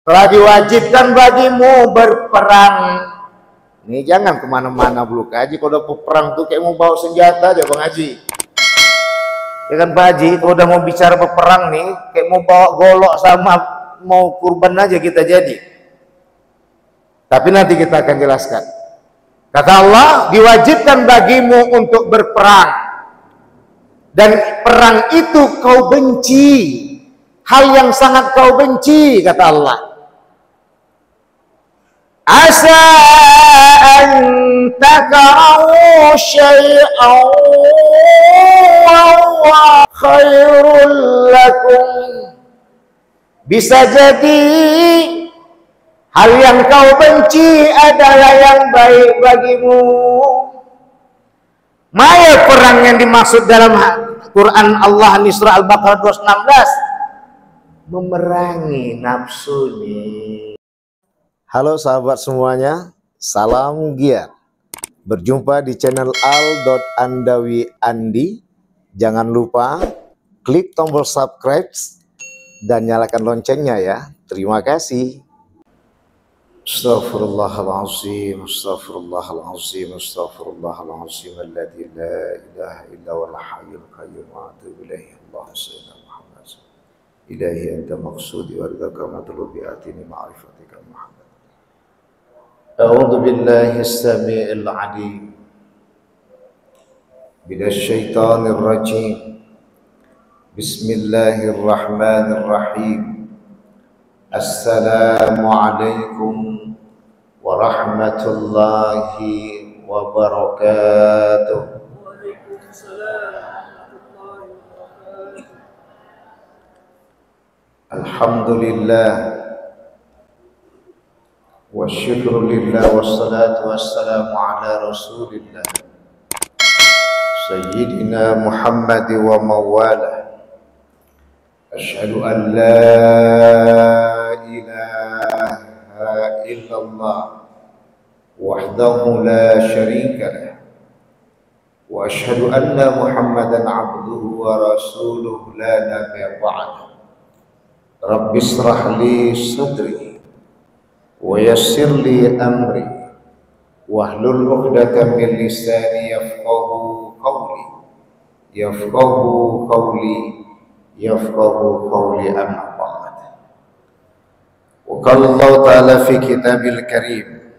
Telah diwajibkan bagimu berperang. Ini jangan kemana-mana dulu Haji. Kalau udah perang tuh kayak mau bawa senjata aja Bang Haji. Ya kan Pak Haji, kalau udah mau bicara berperang nih, kayak mau bawa golok sama mau kurban aja kita jadi. Tapi nanti kita akan jelaskan. Kata Allah, diwajibkan bagimu untuk berperang. Dan perang itu kau benci. Hal yang sangat kau benci, kata Allah. Asa an takrahu syai'an wa huwa khairul lakum. Bisa jadi hal yang kau benci adalah yang baik bagimu. Maya perang yang dimaksud dalam Quran Allah di surah Al-Baqarah 216, memerangi nafsunya. Halo sahabat semuanya, salam giat. Berjumpa di channel al.andawi.andi. Jangan lupa klik tombol subscribe dan nyalakan loncengnya ya. Terima kasih. Astaghfirullahaladzim, astaghfirullahaladzim, astaghfirullahaladzim, alladzi la ilaha illa huwal hayyul qayyum wa atubu ilaihi. Allahumma shalli ala Muhammad. Ilahi anta maqsudi wa ridaka matlubi atini ma'rifatika Muhammad. A'udzu billahi as-sami'il 'alim minasy syaithanir rajim. Bismillahirrahmanirrahim. Assalamualaikum warahmatullahi wabarakatuh. Alhamdulillah wa syukru lillah wassalatu wassalamu ala rasulillah Sayyidina Muhammad wa mawala. Asyhadu an la ilaha illallah wahdahu la syarika lah wa asyhadu anna Muhammadan abduhu wa rasuluhu la nabiyya ba'da. Rabbi israh li sadri wa yassir li amri wahlul 'uqdatam min lisani yafqahu qawli amma ba'd. Wa qala Allah ta'ala fi kitabil karim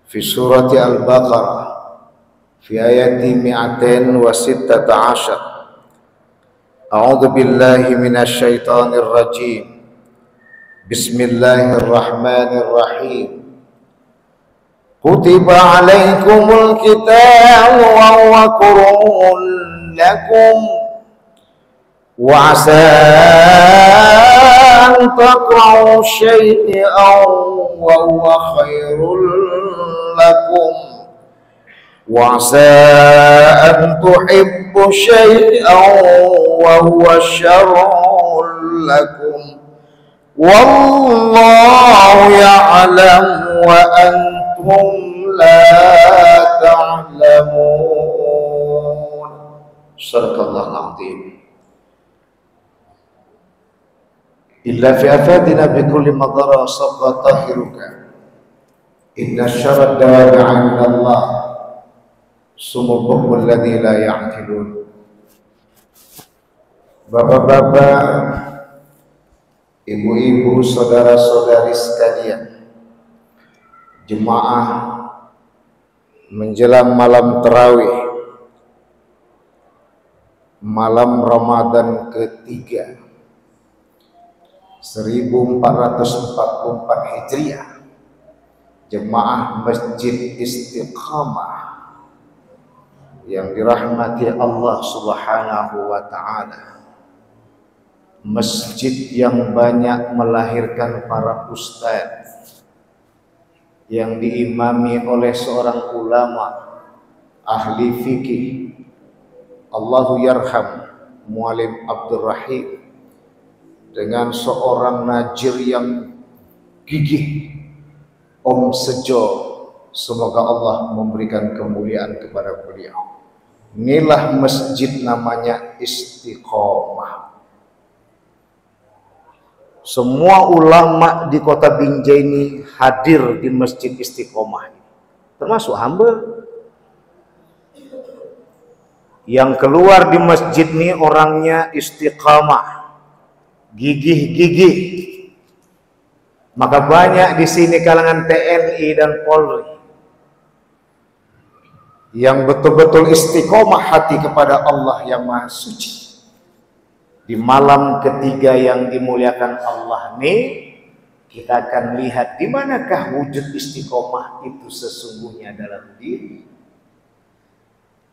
fi surati Al-Baqarah fi ayati 216. A'udzu billahi minasy syaithanir rajim. Bismillahirrahmanirrahim. Kutiba 'alaikumul qitalu wa huwa kurhun lakum wa 'asa an takrahu syai'an wa huwa khairul lakum wa 'asa an tuhibbu syai'an wa huwa syarrul lakum wallahu ya'lam wa antum la ta'lamun. Sadaqallahul azim. Illa fi afadina bi kulli madara sabqa tahiruka. Inna syarad dawabi 'inda Allah sumul buhmul ladzi la ya'qilun. Bapak-bapak, ibu-ibu, saudara-saudari sekalian, jemaah menjelang malam tarawih, malam Ramadan ketiga 1444 Hijriah, jemaah Masjid Istiqamah yang dirahmati Allah Subhanahu wa ta'ala, masjid yang banyak melahirkan para ustadz, yang diimami oleh seorang ulama ahli fikih, Allahu yarham Muallim Abdul Rahim, dengan seorang najir yang gigih, Om Sejo, semoga Allah memberikan kemuliaan kepada beliau. Inilah masjid namanya Istiqomah. Semua ulama di kota Binjai ini hadir di Masjid Istiqomah, termasuk hamba. Yang keluar di masjid ini orangnya istiqamah, gigih-gigih. Maka banyak di sini kalangan TNI dan Polri yang betul-betul istiqomah hati kepada Allah yang Maha Suci. Di malam ketiga yang dimuliakan Allah ini, kita akan lihat di manakah wujud istiqomah itu sesungguhnya dalam diri.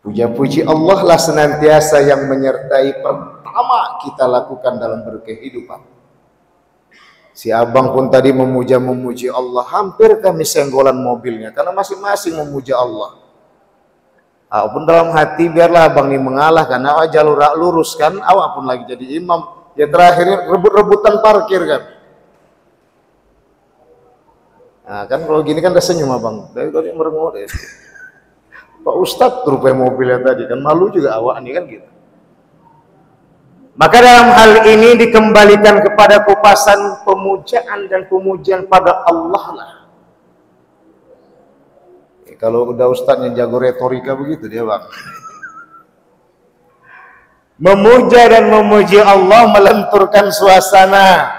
Puja-puji Allah lah senantiasa yang menyertai pertama kita lakukan dalam berkehidupan. Si abang pun tadi memuji Allah, hampir kami senggolan mobilnya karena masing-masing memuja Allah. Pun dalam hati biarlah abang ini mengalah karena jalur lurus kan, awak pun lagi jadi imam. Ya terakhirnya rebut-rebutan parkir kan. Nah kan kalau gini kan udah senyum abang, dari tadi merengut ya. Pak Ustadz rupanya mobilnya tadi kan, malu juga awak nih kan gitu. Maka dalam hal ini dikembalikan kepada kupasan pemujaan dan pemujian pada Allah lah. Kalau udah Ustadz yang jago retorika begitu dia bang. Memuja dan memuji Allah melenturkan suasana.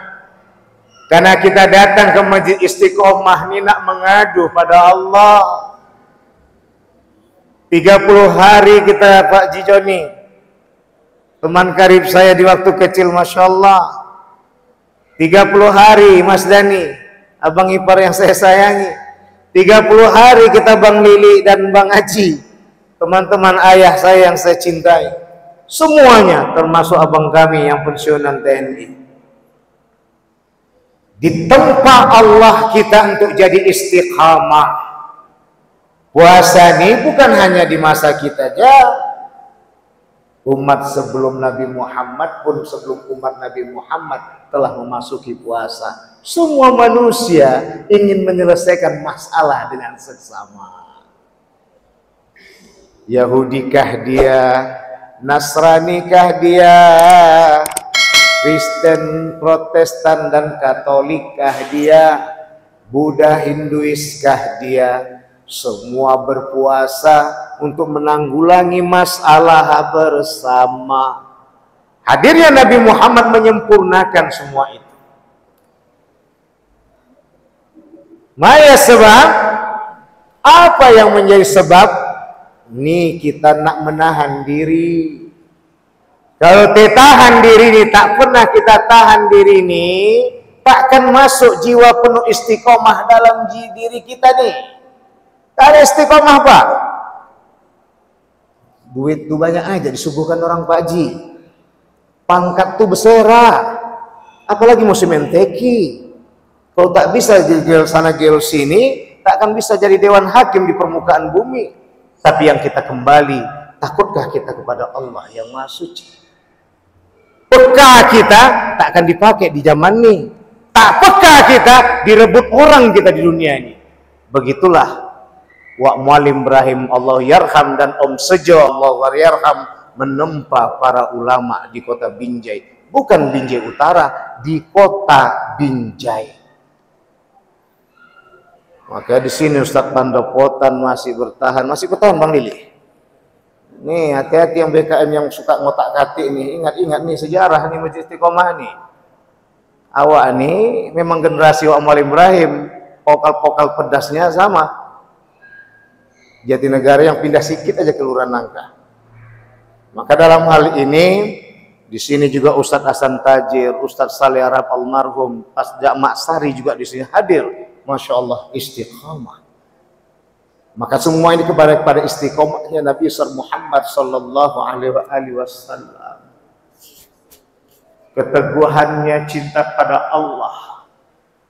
Karena kita datang ke Masjid Istiqomah ini nak mengadu pada Allah. 30 hari kita Pak Jijoni, teman karib saya di waktu kecil, Masya Allah. 30 hari Mas Dani, abang ipar yang saya sayangi. 30 hari kita Bang Lili dan Bang Haji, teman-teman ayah saya yang saya cintai. Semuanya termasuk abang kami yang pensiunan TNI. Ditempa Allah kita untuk jadi istiqamah. Puasa ini bukan hanya di masa kita aja. Umat sebelum Nabi Muhammad pun, sebelum umat Nabi Muhammad telah memasuki puasa. Semua manusia ingin menyelesaikan masalah dengan seksama. Yahudikah dia, Nasranikah dia, Kristen, Protestan dan Katolikkah dia, Buddha, Hinduiskah dia, semua berpuasa untuk menanggulangi masalah bersama. Hadirnya Nabi Muhammad menyempurnakan semua itu. Maya sebab, apa yang menjadi sebab? Nih kita nak menahan diri. Kalau kita tahan diri ini, tak pernah kita tahan diri ini, takkan masuk jiwa penuh istiqomah dalam diri kita nih. Tak ada istiqomah Pak. Duit tuh banyak aja disuguhkan orang Pak Haji. Pangkat tuh bersera. Apalagi musim MTQ. Kalau tak bisa gel sana gel sini, tak akan bisa jadi dewan hakim di permukaan bumi. Tapi yang kita kembali, takutkah kita kepada Allah yang Maha Suci? Peka kita tak akan dipakai di zaman ini. Tak peka kita direbut orang kita di dunia ini. Begitulah Wak Mualim Ibrahim Allah yarham dan Om Sejo Allah yarham menempa para ulama di kota Binjai. Bukan Binjai Utara, di kota Binjai. Maka di sini Ustadz Pandopotan masih bertahan Bang Lili. Nih hati-hati yang BKM yang suka ngotak-katik nih, ingat-ingat nih sejarah nih Masjid Istiqomah nih. Awak nih memang generasi Wak Mualim Ibrahim, pokal-pokal pedasnya sama. Jatinegara yang pindah sikit aja ke Lurahan Nangka. Maka dalam hal ini di sini juga Ustadz Hasan Tajir, Ustadz Saleh Arab almarhum, Pasda Maksari juga di sini hadir. Masya Allah istiqamah. Maka semua ini kepada istiqomahnya Nabi Muhammad Sallallahu Alaihi Wasallam. Keteguhannya cinta pada Allah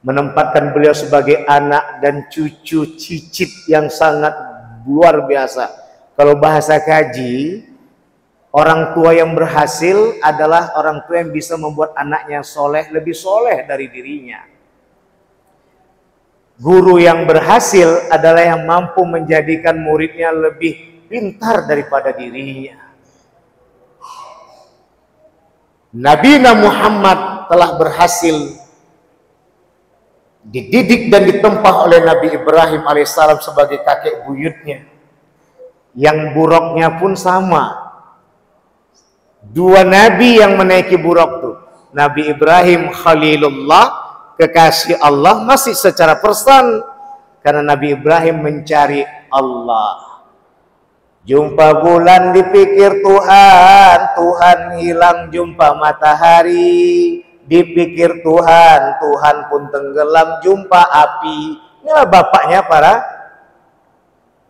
menempatkan beliau sebagai anak dan cucu cicit yang sangat luar biasa. Kalau bahasa kaji, orang tua yang berhasil adalah orang tua yang bisa membuat anaknya soleh lebih soleh dari dirinya. Guru yang berhasil adalah yang mampu menjadikan muridnya lebih pintar daripada dirinya. Nabi Muhammad telah berhasil dididik dan ditempah oleh Nabi Ibrahim alaihissalam sebagai kakek buyutnya, yang buruknya pun sama. Dua nabi yang menaiki buruk tuh, Nabi Ibrahim Khalilullah, kekasih Allah, masih secara person, karena Nabi Ibrahim mencari Allah. Jumpa bulan dipikir Tuhan, Tuhan hilang. Jumpa matahari dipikir Tuhan, Tuhan pun tenggelam. Jumpa api. Inilah bapaknya para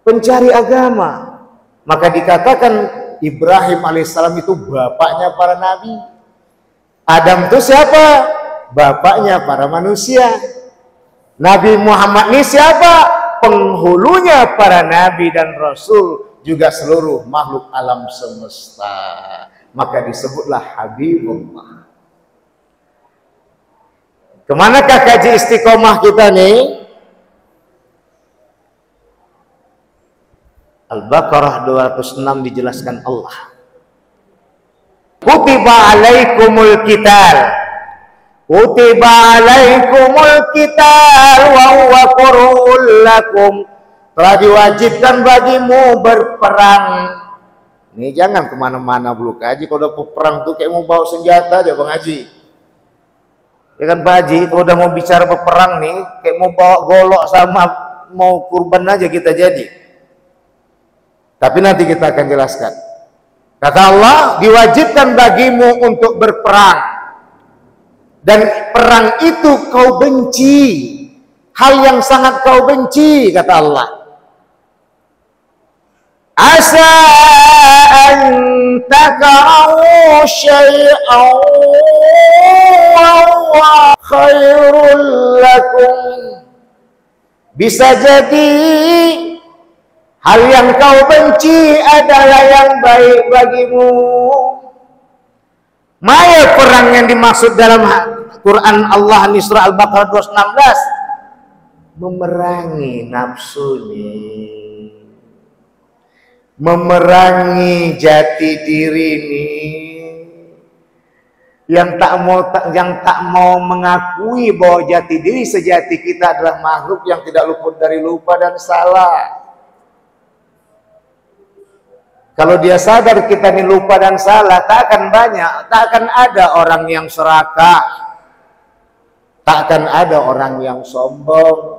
pencari agama. Maka dikatakan Ibrahim alaihissalam itu bapaknya para nabi. Adam itu siapa? Bapaknya para manusia. Nabi Muhammad ini siapa? Penghulunya para nabi dan rasul, juga seluruh makhluk alam semesta. Maka disebutlah Habibullah. Kemanakah kaji istiqomah kita nih? Al-Baqarah 206 dijelaskan Allah. Kutiba alaikumul qital. Kutiba alaikumul qital wa huwa qur'ul lakum. Telah diwajibkan bagimu berperang. Ini jangan kemana-mana dulu Haji. Kalau udah perang tuh kayak mau bawa senjata aja Bang Haji. Ya kan Pak Haji, kalau udah mau bicara berperang nih, kayak mau bawa golok sama mau kurban aja kita jadi. Tapi nanti kita akan jelaskan. Kata Allah, diwajibkan bagimu untuk berperang. Dan perang itu kau benci. Hal yang sangat kau benci, kata Allah. Asa an takrahu syai'an wa huwa khairul lakum. Bisa jadi hal yang kau benci adalah yang baik bagimu. Maya perang yang dimaksud dalam Quran Allah di surah Al-Baqarah 216. Memerangi nafsu nih. Memerangi jati diri nih. Yang tak mau mengakui bahwa jati diri sejati kita adalah makhluk yang tidak luput dari lupa dan salah. Kalau dia sadar kita ini lupa dan salah, tak akan banyak, tak akan ada orang yang serakah, tak akan ada orang yang sombong.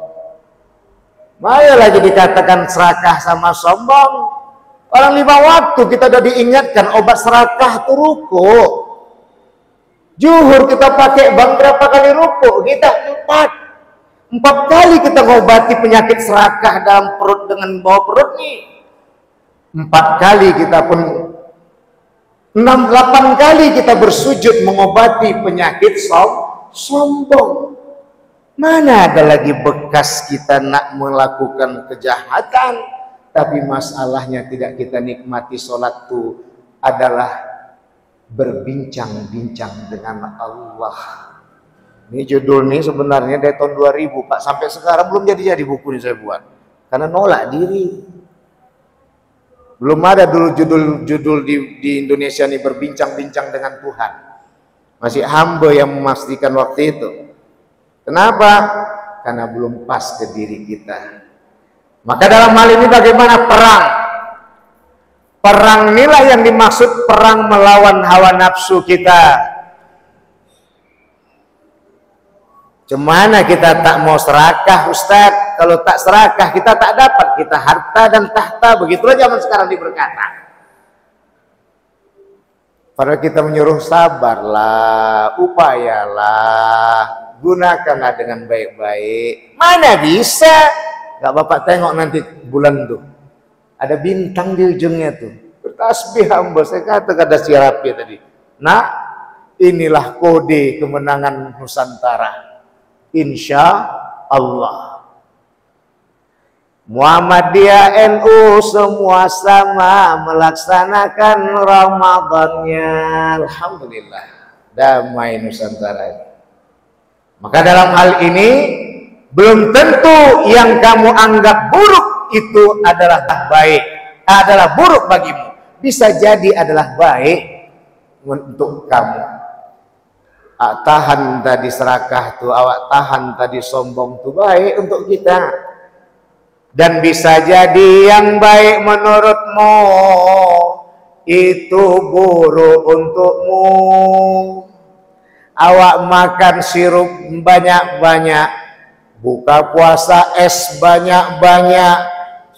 Maya lagi dikatakan serakah sama sombong. Orang 5 waktu kita udah diingatkan obat serakah itu ruku. Zuhur kita pakai bang berapa kali ruku? Kita 4 kali kita mengobati penyakit serakah dalam perut dengan bawah perut nih. 4 kali kita pun 8 kali kita bersujud mengobati penyakit sombong. Mana ada lagi bekas kita nak melakukan kejahatan, tapi masalahnya tidak kita nikmati. Sholat itu adalah berbincang-bincang dengan Allah. Ini judul nih sebenarnya dari tahun 2000 Pak, sampai sekarang belum jadi buku ini saya buat karena nolak diri. Belum ada dulu judul di Indonesia ini berbincang-bincang dengan Tuhan. Masih hamba yang memastikan waktu itu. Kenapa? Karena belum pas ke diri kita. Maka dalam hal ini bagaimana perang? Perang inilah yang dimaksud perang melawan hawa nafsu kita. Cemana kita tak mau serakah Ustaz? Kalau tak serakah kita tak dapat, kita harta dan tahta. Begitulah zaman sekarang diberkata. Padahal kita menyuruh sabarlah, upayalah, gunakanlah dengan baik-baik. Mana bisa? Gak Bapak tengok nanti bulan tuh, ada bintang di ujungnya tuh. Bertasbih hamba, saya kata siarapi tadi. Nah, inilah kode kemenangan Nusantara. Insya Allah. Muhammadiyah NU semua sama melaksanakan Ramadannya. Alhamdulillah, damai Nusantara. Maka dalam hal ini belum tentu yang kamu anggap buruk itu adalah baik, adalah buruk bagimu. Bisa jadi adalah baik untuk kamu. tahan tadi serakah tuh, awak tahan tadi sombong tuh baik untuk kita. Dan bisa jadi yang baik menurutmu itu buruk untukmu. Awak makan sirup banyak-banyak, buka puasa es banyak-banyak,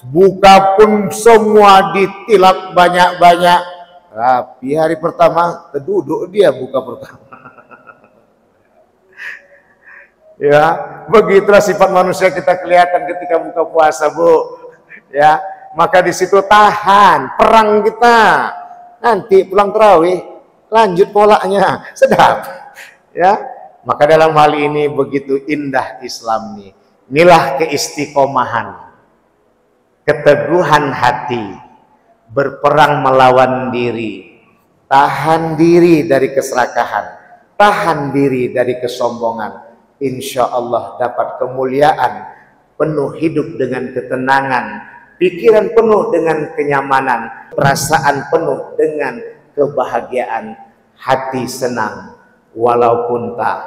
buka pun semua ditilap banyak-banyak, tapi hari pertama keduduk dia buka pertama. Ya, begitulah sifat manusia kita kelihatan ketika buka puasa, Bu. Ya, maka di situ tahan perang kita. Nanti pulang tarawih lanjut polanya, sedap. Ya, maka dalam hal ini begitu indah Islam ini. Inilah keistiqomahan, keteguhan hati, berperang melawan diri, tahan diri dari keserakahan, tahan diri dari kesombongan. Insya Allah dapat kemuliaan, penuh hidup dengan ketenangan, pikiran penuh dengan kenyamanan, perasaan penuh dengan kebahagiaan, hati senang walaupun tak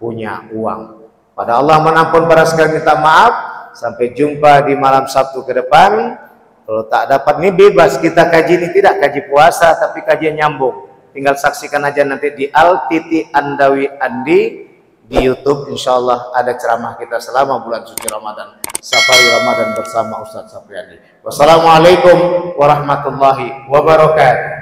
punya uang. Pada Allah menampun para sekalian, minta maaf. Sampai jumpa di malam Sabtu ke depan. Kalau tak dapat ini bebas, kita kaji ini tidak kaji puasa tapi kajian nyambung. Tinggal saksikan aja nanti di Al-Titi Andawi Andi di YouTube. Insya Allah ada ceramah kita selama bulan suci Ramadan, Safari Ramadan bersama Ustadz Sapriadi. Wassalamualaikum warahmatullahi wabarakatuh.